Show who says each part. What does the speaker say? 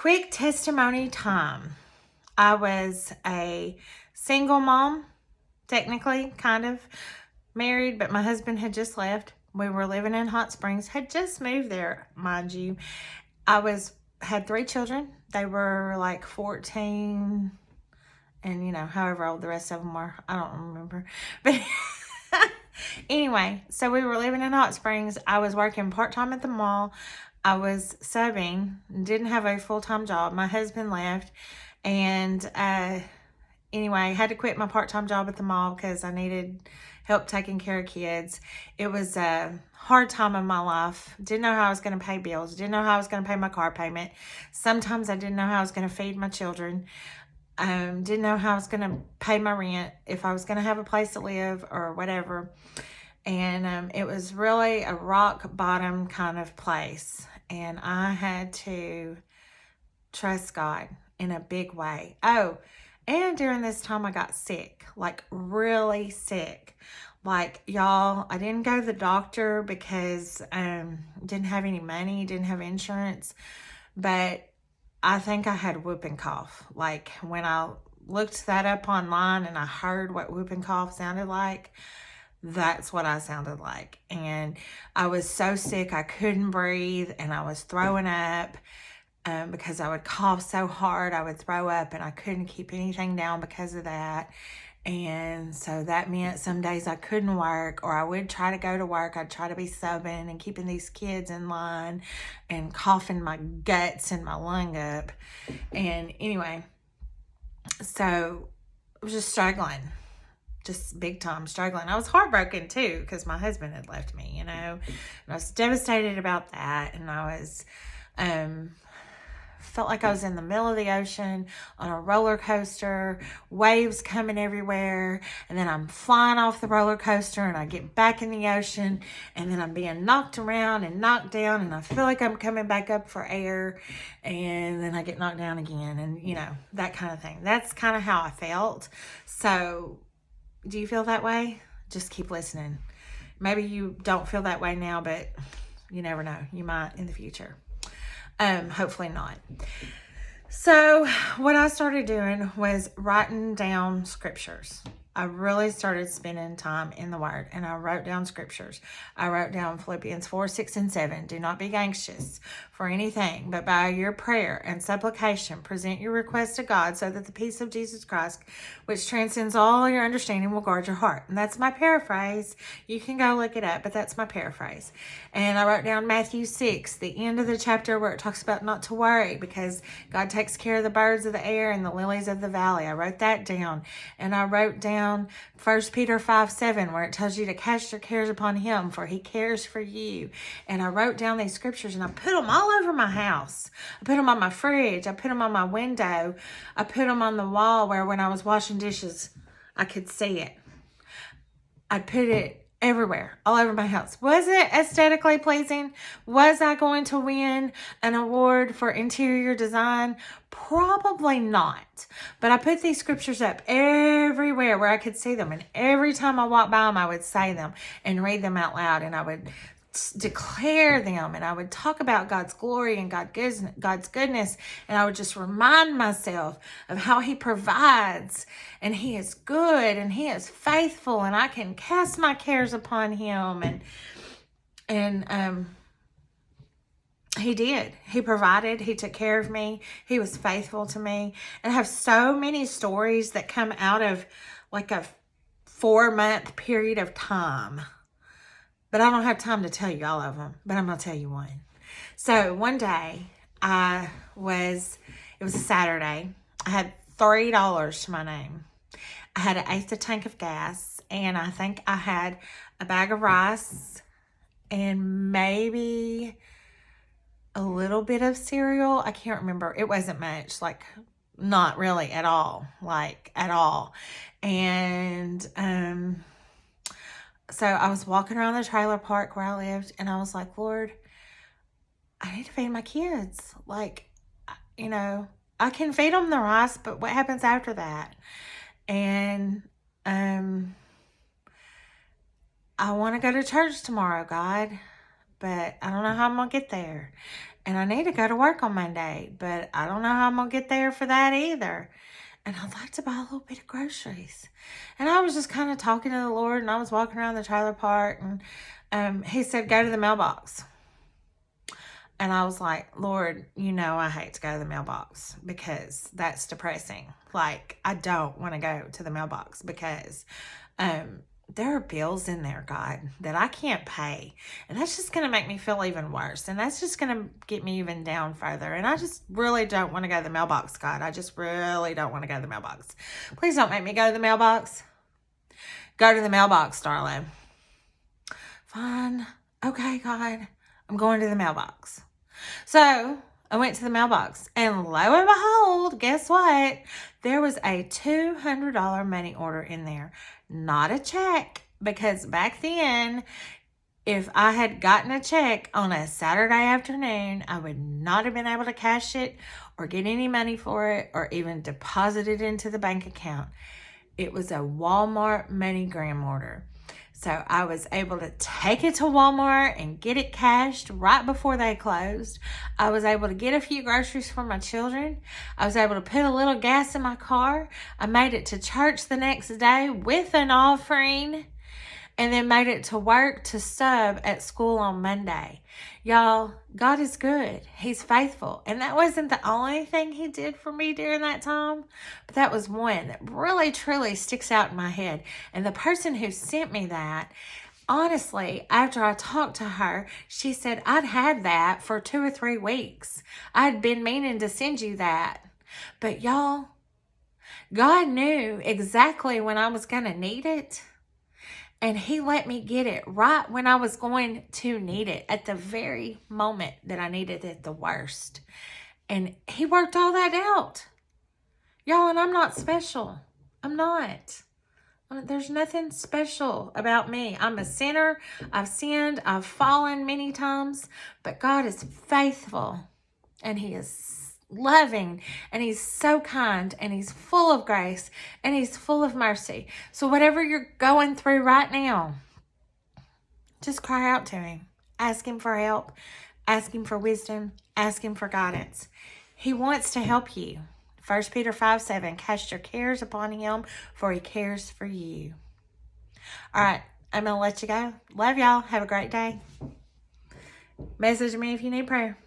Speaker 1: Quick testimony time. I was a single mom, technically, kind of married, but my husband had just left. We were living in Hot Springs, had just moved there, mind you. Had 3 children. They were like 14 and, however old the rest of them were. I don't remember. But anyway, so we were living in Hot Springs. I was working part-time at the mall. I was subbing, didn't have a full-time job. My husband left, and anyway, had to quit my part-time job at the mall because I needed help taking care of kids. It was a hard time in my life. Didn't know how I was going to pay bills. Didn't know how I was going to pay my car payment. Sometimes I didn't know how I was going to feed my children. Didn't know how I was going to pay my rent, if I was going to have a place to live or whatever. And it was really a rock bottom kind of place. And I had to trust God in a big way. Oh, and during this time I got sick, like really sick. Like, y'all, I didn't go to the doctor because didn't have any money, didn't have insurance. But I think I had whooping cough. Like, when I looked that up online and I heard what whooping cough sounded like, that's what I sounded like. And I was so sick I couldn't breathe, and I was throwing up because I would cough so hard I would throw up, and I couldn't keep anything down because of that. And so that meant some days I couldn't work, or I would try to go to work. I'd try to be subbing and keeping these kids in line and coughing my guts and my lung up. And anyway, so I was just struggling. Just big time struggling. I was heartbroken too because my husband had left me, and I was devastated about that. And I was felt like I was in the middle of the ocean on a roller coaster, waves coming everywhere, and then I'm flying off the roller coaster and I get back in the ocean, and then I'm being knocked around and knocked down, and I feel like I'm coming back up for air, and then I get knocked down again, and that kind of thing. That's kind of how I felt. So do you feel that way? Just keep listening. Maybe you don't feel that way now, but you never know. You might in the future. Hopefully not. So what I started doing was writing down scriptures. I really started spending time in the Word, and I wrote down scriptures. I wrote down Philippians 4, 6, and 7. Do not be anxious for anything, but by your prayer and supplication, present your request to God, so that the peace of Jesus Christ, which transcends all your understanding, will guard your heart. And that's my paraphrase. You can go look it up, but that's my paraphrase. And I wrote down Matthew 6, the end of the chapter where it talks about not to worry, because God takes care of the birds of the air and the lilies of the valley. I wrote that down. And I wrote down 1 Peter 5:7, where it tells you to cast your cares upon Him, for He cares for you. And I wrote down these scriptures, and I put them all over my house. I put them on my fridge. I put them on my window. I put them on the wall where when I was washing dishes, I could see it. I put it everywhere, all over my house. Was it aesthetically pleasing? Was I going to win an award for interior design? Probably not. But I put these scriptures up everywhere where I could see them. And every time I walked by them, I would say them and read them out loud. And I would declare them, and I would talk about God's glory and God's goodness, and I would just remind myself of how He provides, and He is good, and He is faithful, and I can cast my cares upon Him. And He did. He provided. He took care of me. He was faithful to me. And I have so many stories that come out of like a 4-month period of time. But I don't have time to tell you all of them, but I'm going to tell you one. So one day, it was a Saturday. I had $3 to my name. I had an eighth of tank of gas, and I think I had a bag of rice and maybe a little bit of cereal. I can't remember. It wasn't much, like not really at all, like at all. And, so I was walking around the trailer park where I lived, and I was like, Lord, I need to feed my kids. Like, I can feed them the rice, but what happens after that? And I want to go to church tomorrow, God, but I don't know how I'm going to get there. And I need to go to work on Monday, but I don't know how I'm going to get there for that either. And I'd like to buy a little bit of groceries. And I was just kind of talking to the Lord, and I was walking around the trailer park, and he said, go to the mailbox. And I was like, Lord, I hate to go to the mailbox because that's depressing. Like, I don't want to go to the mailbox because there are bills in there, God, that I can't pay. And that's just going to make me feel even worse. And that's just going to get me even down further. And I just really don't want to go to the mailbox, God. I just really don't want to go to the mailbox. Please don't make me go to the mailbox. Go to the mailbox, darling. Fine. Okay, God. I'm going to the mailbox. So I went to the mailbox, and lo and behold, guess what? There was a $200 money order in there. Not a check, because back then, if I had gotten a check on a Saturday afternoon, I would not have been able to cash it or get any money for it or even deposit it into the bank account. It was a Walmart MoneyGram order. So I was able to take it to Walmart and get it cashed right before they closed. I was able to get a few groceries for my children. I was able to put a little gas in my car. I made it to church the next day with an offering, and then made it to work to sub at school on Monday. Y'all, God is good. He's faithful. And that wasn't the only thing he did for me during that time, but that was one that really, truly sticks out in my head. And the person who sent me that, honestly, after I talked to her, she said, I'd had that for 2 or 3 weeks. I'd been meaning to send you that. But y'all, God knew exactly when I was going to need it. And he let me get it right when I was going to need it, at the very moment that I needed it the worst. And he worked all that out. Y'all, and I'm not special. I'm not. There's nothing special about me. I'm a sinner. I've sinned. I've fallen many times. But God is faithful. And he is loving, and he's so kind, and he's full of grace, and he's full of mercy. So whatever you're going through right now, just cry out to him. Ask him for help. Ask him for wisdom. Ask him for guidance. He wants to help you. 1 Peter 5:7, cast your cares upon him, for he cares for you. All right, I'm going to let you go. Love y'all. Have a great day. Message me if you need prayer.